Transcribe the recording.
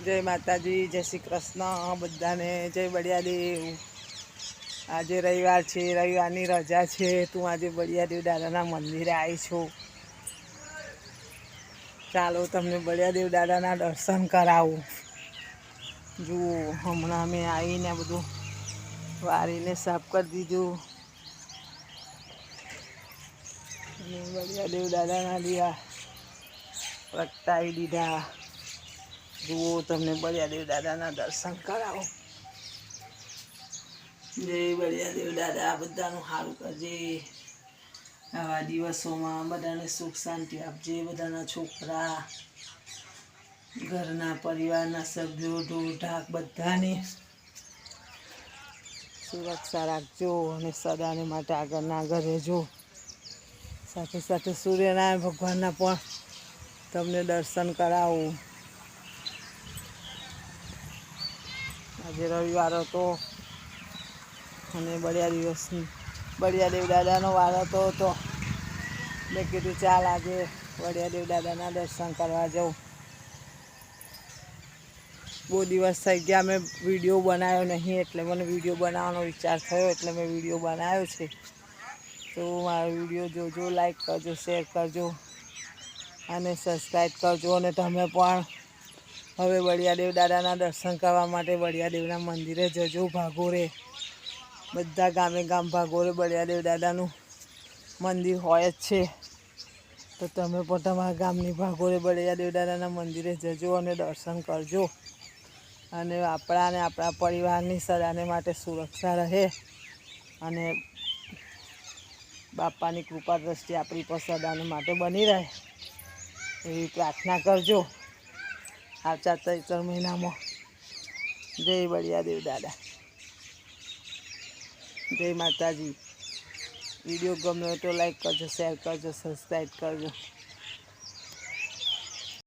જય માતાજી, જય શ્રી કૃષ્ણ બધાને, જય બળિયાદેવ। આજે રવિવાર છે, રવિવારની રજા છે। તું આજે બળિયાદેવ દાદાના મંદિરે આવી છું। ચાલો તમને બળિયાદેવ દાદાના દર્શન કરાવું। જુઓ, હમણાં અમે આવીને બધું વારીને સાફ કરી દીધું અને બળિયાદેવ દાદાના દીવા પ્રગટાવી દીધા। જુઓ, તમને બળિયાદેવ દાદાના દર્શન કરાવો। જય બળિયાદેવ દાદા, બધાનું સારું કરજે। આવા દિવસોમાં બધાને સુખ શાંતિ આપજે। બધાના છોકરા, ઘરના પરિવારના સભ્યો, ઢોર ઢાક બધાની સુરક્ષા રાખજો અને સદાને માટે આગળના આગળ રહેજો। સાથે સાથે સૂર્યનારાયણ ભગવાનના પણ તમને દર્શન કરાવું। આજે રવિવાર હતો અને બળિયાદેવ દાદાનો વાર હતો તો મેં કીધું ચાલ આજે બળિયાદેવ દાદાના દર્શન કરવા જાઉં। બહુ દિવસ થઈ ગયા મેં વિડીયો બનાવ્યો નહીં, એટલે મને વિડીયો બનાવવાનો વિચાર થયો, એટલે મેં વિડીયો બનાવ્યો છે। તો મારો વિડીયો જોજો, લાઈક કરજો, શેર કરજો અને સબસ્ક્રાઈબ કરજો। અને તમે પણ હવે બળિયાદેવ દાદાના દર્શન કરવા માટે બળિયાદેવના મંદિરે જજો। ભાગોળે બધા ગામે ગામ ભાગોળે બળિયાદેવ દાદાનું મંદિર હોય જ છે, તો તમે પણ તમારા ગામની ભાગોળે બળિયાદેવ દાદાના મંદિરે જજો અને દર્શન કરજો। અને આપણા પરિવારની સદાને માટે સુરક્ષા રહે અને બાપાની કૃપા દ્રષ્ટિ આપણી પર સદાને માટે બની રહે એવી પ્રાર્થના કરજો આવતા ચૈત્ર મહિનામાં। જય બળિયાદેવ દાદા, જય માતાજી। વિડીયો ગમ્યો તો લાઈક કરજો, શેર કરજો, સબસ્ક્રાઈબ કરજો।